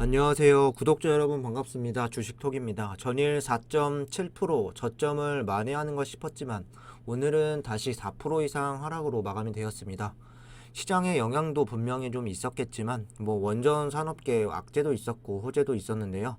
안녕하세요. 구독자 여러분 반갑습니다. 주식톡입니다. 전일 4.7% 저점을 만회하는 것 싶었지만 오늘은 다시 4% 이상 하락으로 마감이 되었습니다. 시장의 영향도 분명히 좀 있었겠지만 원전 산업계 악재도 있었고 호재도 있었는데요.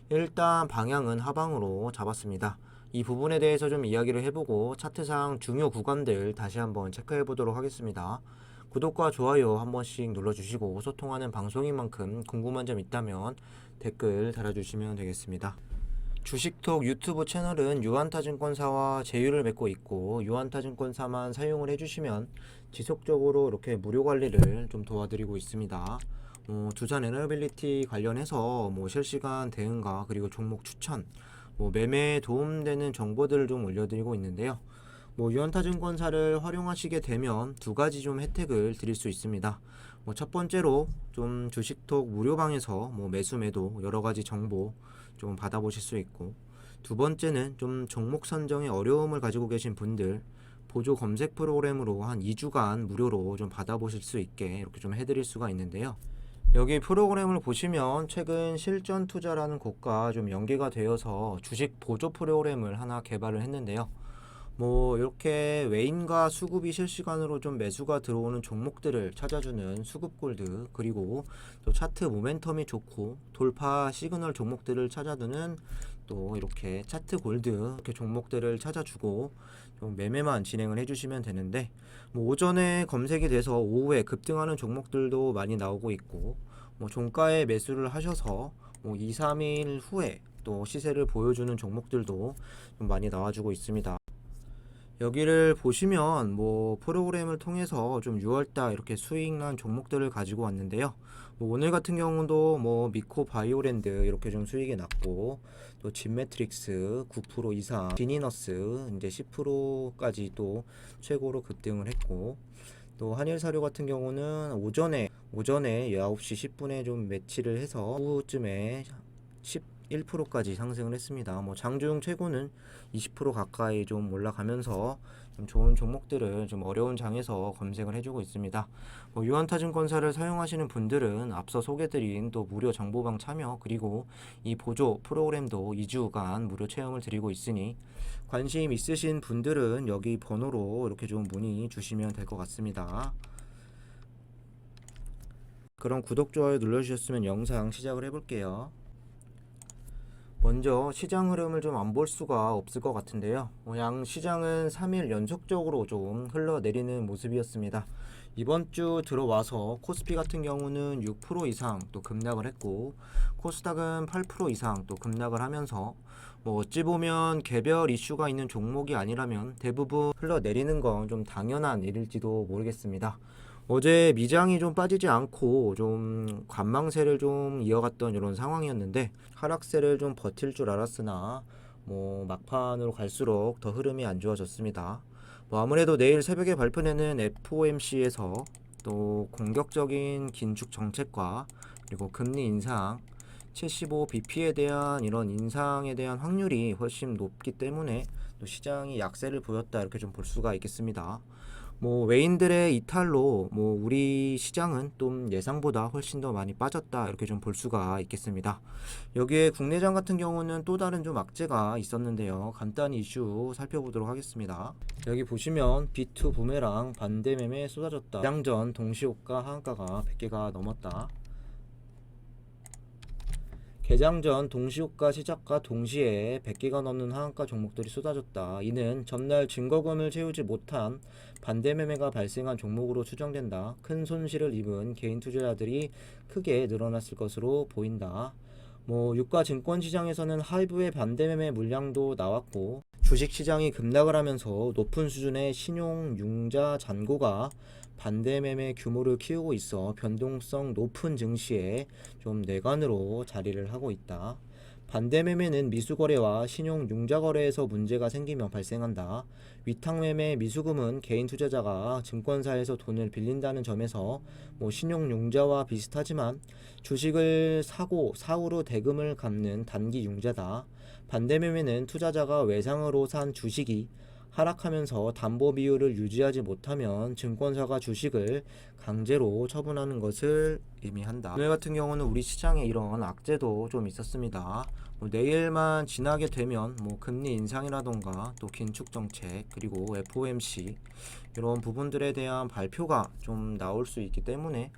일단 방향은 하방으로 잡았습니다. 이 부분에 대해서 좀 이야기를 해보고 차트상 중요 구간들 다시 한번 체크해 보도록 하겠습니다. 구독과 좋아요 한 번씩 눌러주시고 소통하는 방송인 만큼 궁금한 점 있다면 댓글 달아주시면 되겠습니다. 주식톡 유튜브 채널은 유한타증권사와 제휴를 맺고 있고 유한타증권사만 사용을 해주시면 지속적으로 이렇게 무료 관리를 좀 도와드리고 있습니다. 두산 에너빌리티 관련해서 실시간 대응과 그리고 종목 추천, 매매에 도움되는 정보들을 좀 올려드리고 있는데요. 유한타증권사를 활용하시게 되면 두 가지 좀 혜택을 드릴 수 있습니다. 첫 번째로 좀 주식톡 무료방에서 매수 매도 여러 가지 정보 좀 받아보실 수 있고, 두 번째는 좀 종목 선정에 어려움을 가지고 계신 분들 보조 검색 프로그램으로 한 2주간 무료로 좀 받아보실 수 있게 이렇게 좀 해드릴 수가 있는데요. 여기 프로그램을 보시면 최근 실전 투자라는 곳과 좀 연계가 되어서 주식 보조 프로그램을 하나 개발을 했는데요. 이렇게 외인과 수급이 실시간으로 좀 매수가 들어오는 종목들을 찾아주는 수급 골드, 그리고 또 차트 모멘텀이 좋고 돌파 시그널 종목들을 찾아두는 또 이렇게 차트 골드 이렇게 종목들을 찾아주고 좀 매매만 진행을 해주시면 되는데, 오전에 검색이 돼서 오후에 급등하는 종목들도 많이 나오고 있고, 종가에 매수를 하셔서 2, 3일 후에 또 시세를 보여주는 종목들도 좀 많이 나와주고 있습니다. 여기를 보시면 프로그램을 통해서 좀 6월달 이렇게 수익 난 종목들을 가지고 왔는데요. 오늘 같은 경우도 미코 바이오랜드 이렇게 좀 수익이 났고, 또 진매트릭스 9% 이상, 비니너스 이제 10%까지 또 최고로 급등을 했고, 또 한일사료 같은 경우는 오전에 9시 10분에 좀 매치를 해서 오후쯤에 11%까지 상승을 했습니다. 장중 최고는 20% 가까이 좀 올라가면서 좀 좋은 종목들을 좀 어려운 장에서 검색을 해주고 있습니다. 유한타증권사를 사용하시는 분들은 앞서 소개드린 또 무료 정보방 참여, 그리고 이 보조 프로그램도 2주간 무료 체험을 드리고 있으니 관심 있으신 분들은 여기 번호로 이렇게 좀 문의 주시면 될 것 같습니다. 그럼 구독, 좋아요 눌러주셨으면 영상 시작을 해볼게요. 먼저 시장 흐름을 좀 안 볼 수가 없을 것 같은데요. 양 시장은 3일 연속적으로 좀 흘러내리는 모습이었습니다. 이번 주 들어와서 코스피 같은 경우는 6% 이상 또 급락을 했고, 코스닥은 8% 이상 또 급락을 하면서 어찌 보면 개별 이슈가 있는 종목이 아니라면 대부분 흘러내리는 건 좀 당연한 일일지도 모르겠습니다. 어제 미장이 좀 빠지지 않고 좀 관망세를 좀 이어갔던 이런 상황이었는데, 하락세를 좀 버틸 줄 알았으나 막판으로 갈수록 더 흐름이 안 좋아졌습니다. 아무래도 내일 새벽에 발표되는 FOMC에서 또 공격적인 긴축 정책과 그리고 금리 인상 75bp에 대한 이런 인상에 대한 확률이 훨씬 높기 때문에 또 시장이 약세를 보였다 이렇게 좀 볼 수가 있겠습니다. 외인들의 이탈로 우리 시장은 좀 예상보다 훨씬 더 많이 빠졌다 이렇게 좀 볼 수가 있겠습니다. 여기에 국내장 같은 경우는 또 다른 좀 악재가 있었는데요. 간단히 이슈 살펴보도록 하겠습니다. 여기 보시면 B2 부메랑 반대 매매 쏟아졌다. 개장 전 동시호가 하한가가 100개가 넘었다. 개장 전 동시호가 시작과 동시에 100개가 넘는 하한가 종목들이 쏟아졌다. 이는 전날 증거금을 채우지 못한 반대 매매가 발생한 종목으로 추정된다. 큰 손실을 입은 개인 투자자들이 크게 늘어났을 것으로 보인다. 유가 증권 시장에서는 하이브의 반대 매매 물량도 나왔고, 주식 시장이 급락을 하면서 높은 수준의 신용 융자 잔고가 반대 매매 규모를 키우고 있어 변동성 높은 증시에 좀 내관으로 자리를 하고 있다. 반대 매매는 미수거래와 신용 융자 거래에서 문제가 생기면 발생한다. 위탁 매매 미수금은 개인 투자자가 증권사에서 돈을 빌린다는 점에서 신용 융자와 비슷하지만 주식을 사고 사후로 대금을 갚는 단기 융자다. 반대 매매는 투자자가 외상으로 산 주식이 하락하면서 담보 비율을 유지하지 못하면 증권사가 주식을 강제로 처분하는 것을 의미한다. 오늘 같은 경우는 우리 시장에 이런 악재도 좀 있었습니다. 내일만 지나게 되면 금리 인상이라던가 또 긴축 정책 그리고 FOMC 이런 부분들에 대한 발표가 좀 나올 수 있기 때문에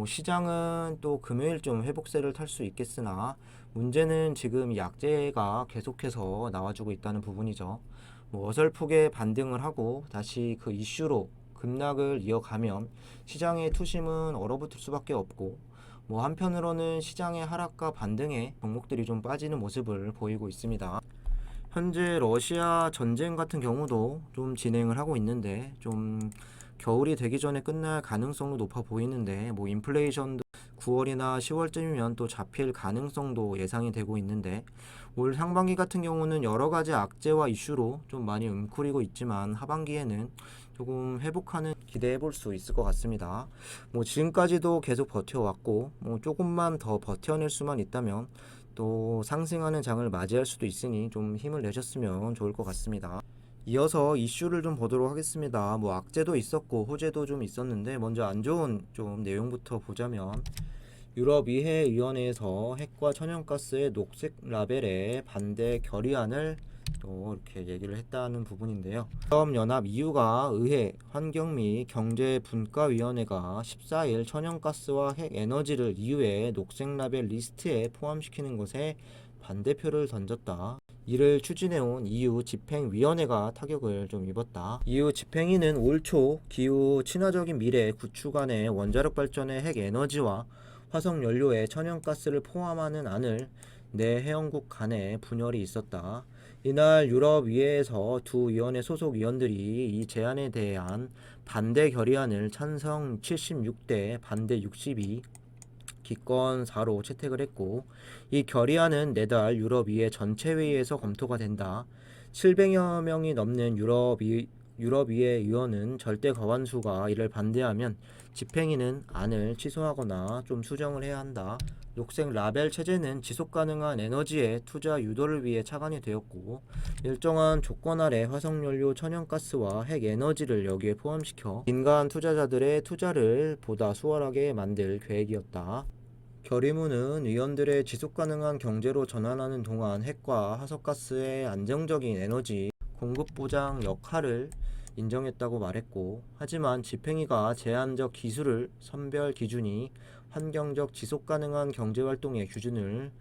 시장은 또 금요일 좀 회복세를 탈 수 있겠으나 문제는 지금 이 약재가 계속해서 나와주고 있다는 부분이죠. 어설프게 반등을 하고 다시 그 이슈로 급락을 이어가면 시장의 투심은 얼어붙을 수밖에 없고 한편으로는 시장의 하락과 반등에 종목들이 좀 빠지는 모습을 보이고 있습니다. 현재 러시아 전쟁 같은 경우도 좀 진행을 하고 있는데 좀 겨울이 되기 전에 끝날 가능성도 높아 보이는데 인플레이션도 9월이나 10월쯤이면 또 잡힐 가능성도 예상이 되고 있는데 올 상반기 같은 경우는 여러 가지 악재와 이슈로 좀 많이 웅크리고 있지만 하반기에는 조금 회복하는 기대해 볼 수 있을 것 같습니다. 지금까지도 계속 버텨왔고 조금만 더 버텨낼 수만 있다면 또 상승하는 장을 맞이할 수도 있으니 좀 힘을 내셨으면 좋을 것 같습니다. 이어서 이슈를 좀 보도록 하겠습니다. 악재도 있었고 호재도 좀 있었는데 먼저 안 좋은 좀 내용부터 보자면 유럽의회위원회에서 핵과 천연가스의 녹색 라벨에 반대 결의안을 또 이렇게 얘기를 했다는 부분인데요. 유럽연합 EU가 의회 환경 및 경제분과위원회가 14일 천연가스와 핵에너지를 EU의 녹색 라벨 리스트에 포함시키는 것에 반대표를 던졌다. 이를 추진해온 EU 집행위원회가 타격을 좀 입었다. EU 집행위는 올 초 기후 친화적인 미래 구축안에 원자력 발전의 핵에너지와 화석연료의 천연가스를 포함하는 안을 내 회원국 간에 분열이 있었다. 이날 유럽의회에서 두 위원회 소속 위원들이 이 제안에 대한 반대 결의안을 찬성 76대 반대 62 기권 4로 채택을 했고 이 결의안은 내달 유럽의회 전체 회의에서 검토가 된다. 700여 명이 넘는 유럽의회 의원은 절대 과반수가 이를 반대하면 집행위는 안을 취소하거나 좀 수정을 해야 한다. 녹색 라벨 체제는 지속가능한 에너지의 투자 유도를 위해 착안이 되었고 일정한 조건 아래 화석연료, 천연가스와 핵에너지를 여기에 포함시켜 민간 투자자들의 투자를 보다 수월하게 만들 계획이었다. 결의문은 의원들의 지속가능한 경제로 전환하는 동안 핵과 화석가스의 안정적인 에너지 공급 보장 역할을 인정했다고 말했고 하지만 집행위가 제한적 기술을 선별 기준이 환경적 지속가능한 경제활동의 기준을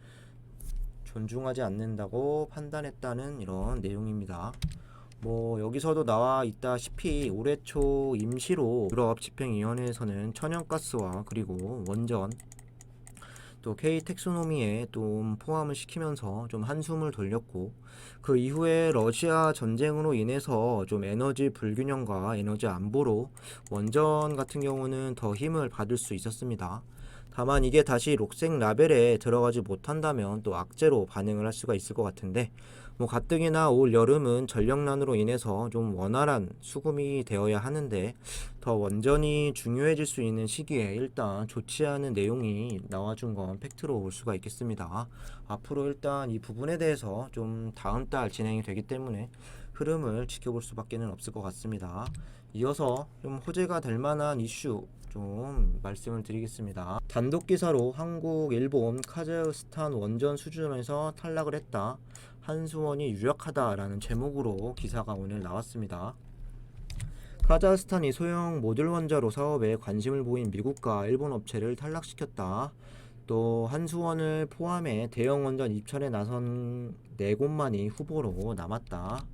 존중하지 않는다고 판단했다는 이런 내용입니다. 여기서도 나와 있다시피 올해 초 임시로 유럽 집행위원회에서는 천연가스와 그리고 원전 또 K 텍소노미에 좀 포함을 시키면서 좀 한숨을 돌렸고 그 이후에 러시아 전쟁으로 인해서 좀 에너지 불균형과 에너지 안보로 원전 같은 경우는 더 힘을 받을 수 있었습니다. 다만 이게 다시 녹색 라벨에 들어가지 못한다면 또 악재로 반응을 할 수가 있을 것 같은데 가뜩이나 올 여름은 전력난으로 인해서 좀 원활한 수급이 되어야 하는데 더 원전이 중요해질 수 있는 시기에 일단 좋지 않은 내용이 나와준 건 팩트로 올 수가 있겠습니다. 앞으로 일단 이 부분에 대해서 좀 다음 달 진행이 되기 때문에 흐름을 지켜볼 수밖에 없을 것 같습니다. 이어서 좀 호재가 될 만한 이슈 좀 말씀을 드리겠습니다. 단독 기사로 한국, 일본, 카자흐스탄 원전 수준에서 탈락을 했다. 한수원이 유력하다라는 제목으로 기사가 오늘 나왔습니다. 카자흐스탄이 소형 모듈 원자로 사업에 관심을 보인 미국과 일본 업체를 탈락시켰다. 또 한수원을 포함해 대형 원전 입찰에 나선 4곳만이 후보로 남았다.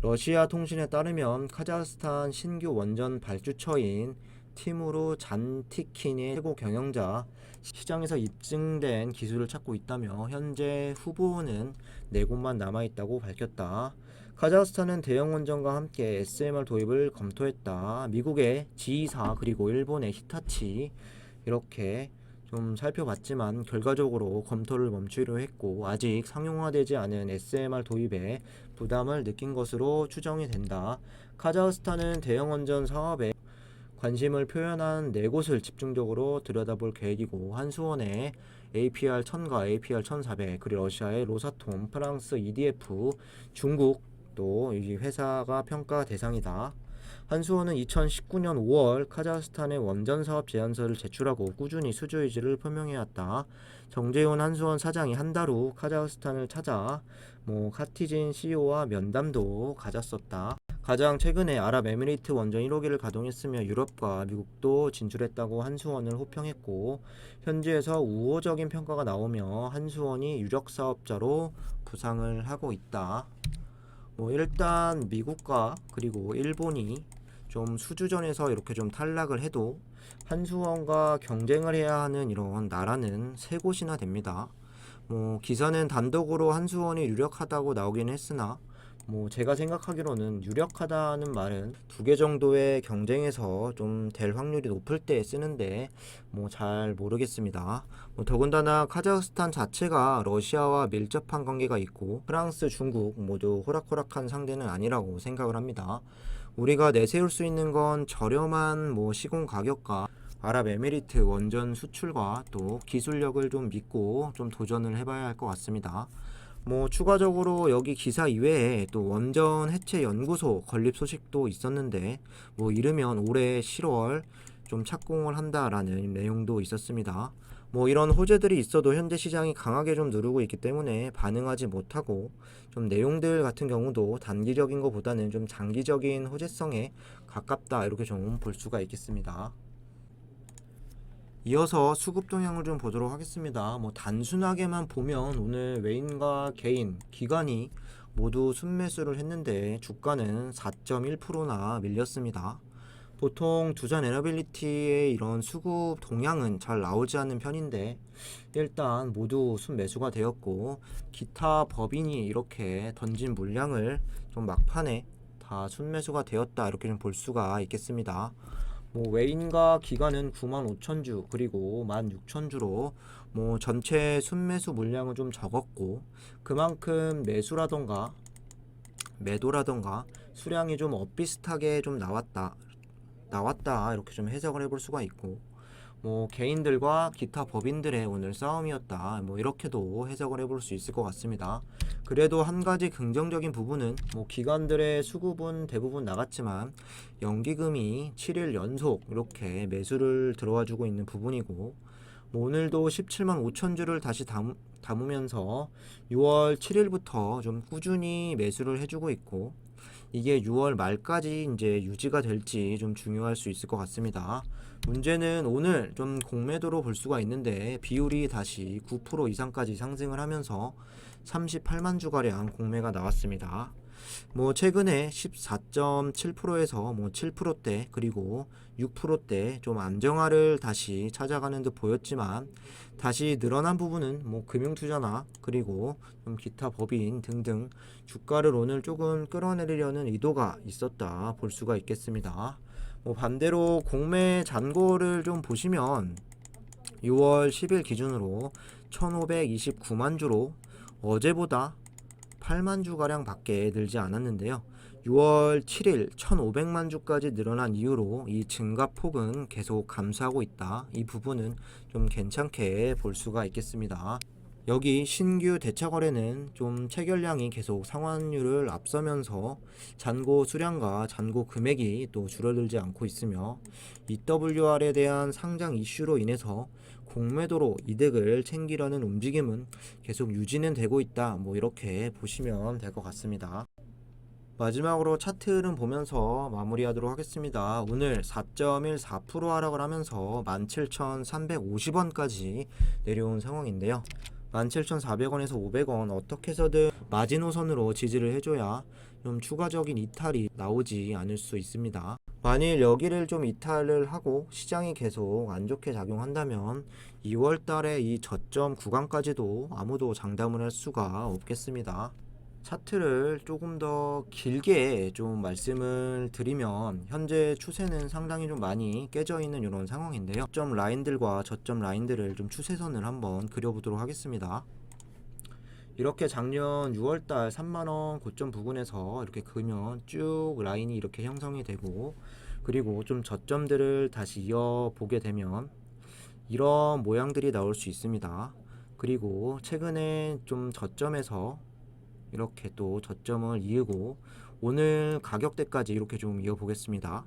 러시아 통신에 따르면 카자흐스탄 신규 원전 발주처인 티무르 잔티킨의 최고 경영자 시장에서 입증된 기술을 찾고 있다며 현재 후보는 4곳만 남아있다고 밝혔다. 카자흐스탄은 대형 원전과 함께 SMR 도입을 검토했다. 미국의 G사 그리고 일본의 히타치 이렇게 좀 살펴봤지만 결과적으로 검토를 멈추기로 했고 아직 상용화되지 않은 SMR 도입에 부담을 느낀 것으로 추정이 된다. 카자흐스탄은 대형 원전 사업에 관심을 표현한 4곳을 집중적으로 들여다볼 계획이고 한수원의 APR 1000과 APR 1400 그리고 러시아의 로사톰, 프랑스 EDF, 중국 또 이 회사가 평가 대상이다. 한수원은 2019년 5월 카자흐스탄에 원전 사업 제안서를 제출하고 꾸준히 수주 의지를 표명해왔다. 정재훈 한수원 사장이 한 달 후 카자흐스탄을 찾아 카티진 CEO와 면담도 가졌었다. 가장 최근에 아랍에미리트 원전 1호기를 가동했으며 유럽과 미국도 진출했다고 한수원을 호평했고, 현지에서 우호적인 평가가 나오며 한수원이 유력 사업자로 부상을 하고 있다. 일단 미국과 그리고 일본이 좀 수주전에서 이렇게 좀 탈락을 해도 한수원과 경쟁을 해야 하는 이런 나라는 세 곳이나 됩니다. 기사는 단독으로 한수원이 유력하다고 나오긴 했으나 제가 생각하기로는 유력하다는 말은 두 개 정도의 경쟁에서 좀 될 확률이 높을 때 쓰는데 잘 모르겠습니다. 더군다나 카자흐스탄 자체가 러시아와 밀접한 관계가 있고 프랑스, 중국 모두 호락호락한 상대는 아니라고 생각을 합니다. 우리가 내세울 수 있는 건 저렴한 시공 가격과 아랍에미리트 원전 수출과 또 기술력을 좀 믿고 좀 도전을 해봐야 할 것 같습니다. 추가적으로 여기 기사 이외에 또 원전 해체 연구소 건립 소식도 있었는데 이르면 올해 10월 좀 착공을 한다라는 내용도 있었습니다. 이런 호재들이 있어도 현재 시장이 강하게 좀 누르고 있기 때문에 반응하지 못하고 좀 내용들 같은 경우도 단기적인 것보다는 좀 장기적인 호재성에 가깝다 이렇게 좀 볼 수가 있겠습니다. 이어서 수급 동향을 좀 보도록 하겠습니다. 단순하게만 보면 오늘 외인과 개인, 기관이 모두 순매수를 했는데 주가는 4.1%나 밀렸습니다. 보통 두산 에너빌리티의 이런 수급 동향은 잘 나오지 않는 편인데 일단 모두 순매수가 되었고, 기타 법인이 이렇게 던진 물량을 좀 막판에 다 순매수가 되었다 이렇게 좀 볼 수가 있겠습니다. 외인과 기관은 95,000주 그리고 16,000주로 전체 순매수 물량은 좀 적었고, 그만큼 매수라던가 매도라던가 수량이 좀 엇비슷하게 좀 나왔다 이렇게 좀 해석을 해볼 수가 있고, 개인들과 기타 법인들의 오늘 싸움이었다 이렇게도 해석을 해볼 수 있을 것 같습니다. 그래도 한 가지 긍정적인 부분은 기관들의 수급은 대부분 나갔지만 연기금이 7일 연속 이렇게 매수를 들어와주고 있는 부분이고, 오늘도 17만 5천 주를 다시 담으면서 6월 7일부터 좀 꾸준히 매수를 해주고 있고, 이게 6월 말까지 이제 유지가 될지 좀 중요할 수 있을 것 같습니다. 문제는 오늘 좀 공매도로 볼 수가 있는데 비율이 다시 9% 이상까지 상승을 하면서 38만 주가량 공매가 나왔습니다. 최근에 14.7%에서 7%대 그리고 6%대 좀 안정화를 다시 찾아가는 듯 보였지만, 다시 늘어난 부분은 금융투자나 그리고 좀 기타 법인 등등 주가를 오늘 조금 끌어내리려는 의도가 있었다 볼 수가 있겠습니다. 반대로 공매 잔고를 좀 보시면 6월 10일 기준으로 1529만 주로 어제보다 8만 주가량 밖에 늘지 않았는데요. 6월 7일 1500만 주까지 늘어난 이후로 이 증가폭은 계속 감소하고 있다. 이 부분은 좀 괜찮게 볼 수가 있겠습니다. 여기 신규 대차 거래는 좀 체결량이 계속 상환율을 앞서면서 잔고 수량과 잔고 금액이 또 줄어들지 않고 있으며, EWR에 대한 상장 이슈로 인해서 공매도로 이득을 챙기려는 움직임은 계속 유지는 되고 있다 이렇게 보시면 될 것 같습니다. 마지막으로 차트 흐름 보면서 마무리하도록 하겠습니다. 오늘 4.14% 하락을 하면서 17,350원까지 내려온 상황인데요. 17,400원에서 500원 어떻게 해서든 마지노선으로 지지를 해줘야 좀 추가적인 이탈이 나오지 않을 수 있습니다. 만일 여기를 좀 이탈을 하고 시장이 계속 안 좋게 작용한다면 2월 달에 이 저점 구간까지도 아무도 장담을 할 수가 없겠습니다. 차트를 조금 더 길게 좀 말씀을 드리면 현재 추세는 상당히 좀 많이 깨져 있는 이런 상황인데요. 저점 라인들과 저점 라인들을 좀 추세선을 한번 그려보도록 하겠습니다. 이렇게 작년 6월달 3만원 고점 부근에서 이렇게 그으면 쭉 라인이 이렇게 형성이 되고, 그리고 좀 저점들을 다시 이어보게 되면 이런 모양들이 나올 수 있습니다. 그리고 최근에 좀 저점에서 이렇게 또 저점을 이으고 오늘 가격대까지 이렇게 좀 이어보겠습니다.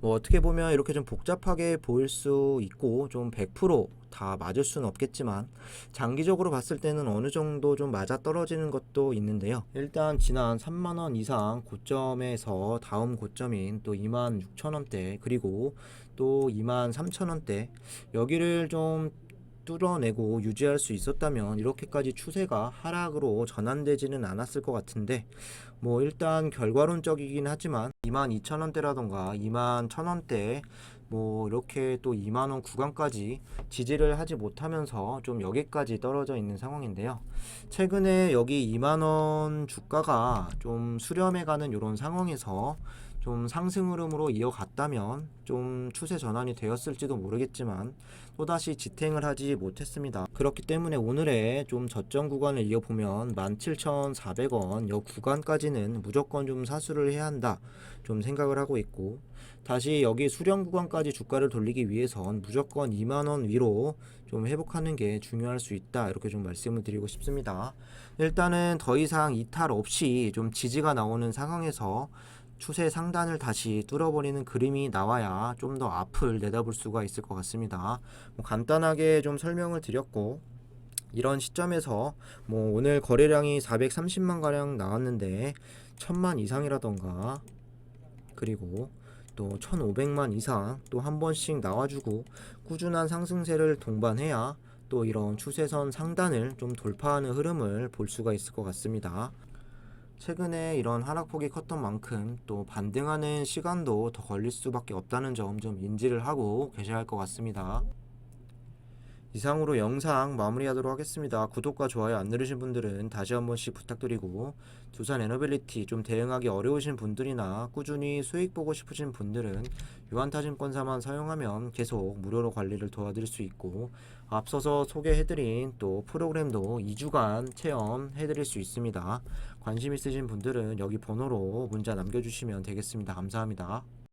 뭐 어떻게 보면 이렇게 좀 복잡하게 보일 수 있고 좀 100%다 맞을 수는 없겠지만 장기적으로 봤을 때는 어느 정도 좀 맞아 떨어지는 것도 있는데요. 일단 지난 3만원 이상 고점에서 다음 고점인 또 26,000원대 그리고 또 23,000원대 여기를 좀 뚫어내고 유지할 수 있었다면 이렇게까지 추세가 하락으로 전환되지는 않았을 것 같은데 뭐 일단 결과론적이긴 하지만 22,000원대라던가 21,000원대 뭐 이렇게 또 2만원 구간까지 지지를 하지 못하면서 좀 여기까지 떨어져 있는 상황인데요. 최근에 여기 2만원 주가가 좀 수렴해가는 이런 상황에서 좀 상승 흐름으로 이어갔다면 좀 추세 전환이 되었을지도 모르겠지만 또다시 지탱을 하지 못했습니다. 그렇기 때문에 오늘의 좀 저점 구간을 이어보면 17,400원 여 구간까지는 무조건 좀 사수를 해야 한다 좀 생각을 하고 있고 다시 여기 수렴 구간까지 주가를 돌리기 위해선 무조건 2만원 위로 좀 회복하는 게 중요할 수 있다 이렇게 좀 말씀을 드리고 싶습니다. 일단은 더 이상 이탈 없이 좀 지지가 나오는 상황에서 추세 상단을 다시 뚫어버리는 그림이 나와야 좀 더 앞을 내다볼 수가 있을 것 같습니다. 뭐 간단하게 좀 설명을 드렸고 이런 시점에서 뭐 오늘 거래량이 430만 가량 나왔는데 1000만 이상이라던가 그리고 또 1500만 이상 또 한 번씩 나와주고 꾸준한 상승세를 동반해야 또 이런 추세선 상단을 좀 돌파하는 흐름을 볼 수가 있을 것 같습니다. 최근에 이런 하락폭이 컸던 만큼 또 반등하는 시간도 더 걸릴 수밖에 없다는 점 좀 인지를 하고 계셔야 할 것 같습니다. 이상으로 영상 마무리하도록 하겠습니다. 구독과 좋아요 안 누르신 분들은 다시 한 번씩 부탁드리고 두산 에너빌리티 좀 대응하기 어려우신 분들이나 꾸준히 수익 보고 싶으신 분들은 유한타증권사만 사용하면 계속 무료로 관리를 도와드릴 수 있고 앞서서 소개해드린 또 프로그램도 2주간 체험해드릴 수 있습니다. 관심 있으신 분들은 여기 번호로 문자 남겨주시면 되겠습니다. 감사합니다.